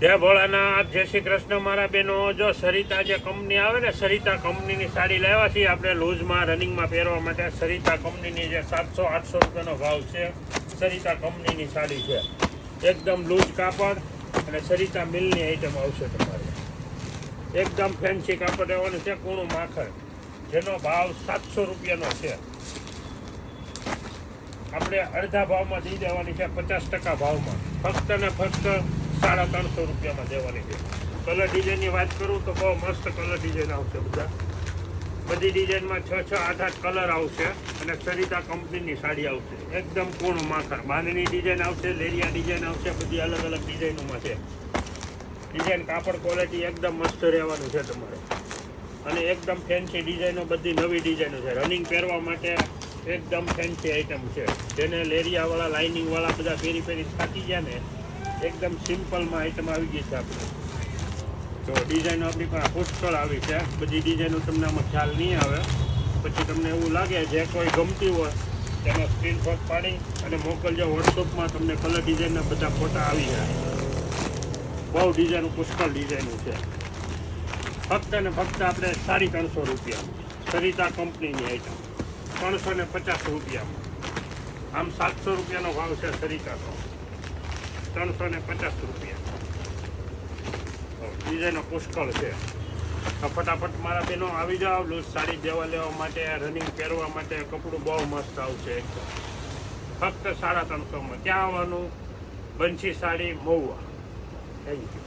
જય ભોળાનાથ, જય શ્રી કૃષ્ણ મારા બહેનો. જો સરિતા જે કંપની આવે ને, સરિતા કંપનીની સાડી લાવ્યા છીએ આપણે લૂઝમાં રનિંગમાં પહેરવા માટે. સરિતા કંપનીની જે 700-800 રૂપિયાનો ભાવ છે. સરિતા કંપનીની સાડી છે, એકદમ લૂઝ કાપડ અને સરિતા મિલની આઈટમ આવશે તમારે. એકદમ ફેન્સી કાપડ રહેવાનું છે, કૂણું માખણ, જેનો ભાવ 700 રૂપિયાનો છે. આપણે અડધા ભાવમાં દઈ દેવાની છે, 50% ભાવમાં, ફક્ત ને ફક્ત 350 રૂપિયામાં દેવાની છે. કલર ડિઝાઇનની વાત કરું તો બહુ મસ્ત કલર ડિઝાઇન આવશે. બધી ડિઝાઇનમાં 6-6, 8-8 કલર આવશે અને સરિતા કંપનીની સાડી આવશે. એકદમ કૂણું માખણ, બાંધણી ડિઝાઇન આવશે, લેરિયા ડિઝાઇન આવશે, બધી અલગ અલગ ડિઝાઇનોમાં છે. ડિઝાઇન કાપડ ક્વોલિટી એકદમ મસ્ત રહેવાનું છે તમારે. અને એકદમ ફેન્સી ડિઝાઇનો, બધી નવી ડિઝાઇનો છે. રનિંગ પહેરવા માટે એકદમ ફેન્સી આઈટમ છે. જેને લેરિયાવાળા, લાઇનિંગવાળા બધા પહેરી થાકી ગયા ને, એકદમ સિમ્પલમાં આઈટમ આવી ગઈ છે આપણે. તો ડિઝાઇનો આપણી પાસે પુષ્કળ આવી છે. બધી ડિઝાઇનો તમને આમાં ખ્યાલ નહીં આવે. પછી તમને એવું લાગે જે કોઈ ગમતી હોય તેનો સ્ક્રીનશોટ પાડી અને મોકલજો વોટ્સઅપમાં. તમને કલર ડિઝાઇનના બધા ફોટા આવી જાય. બહુ ડિઝાઇનો, પુષ્કળ ડિઝાઇનો છે. ફક્ત ને ફક્ત આપણે 350 રૂપિયા સરિતા કંપનીની આઈટમ, 350 રૂપિયામાં. આમ 700 રૂપિયાનો ભાવ છે સરિતાનો, 350 રૂપિયા. ડિઝાઇનો પુષ્કળ છે. તો ફટાફટ મારા બહેનો આવી જાઓ લૂઝ સાડી દેવા લેવા માટે, રનિંગ પહેરવા માટે. કપડું બહુ મસ્ત આવશે એકદમ. ફક્ત 350માં. ક્યાં આવવાનું? બંસી સાડી, મહુવા. Thank you.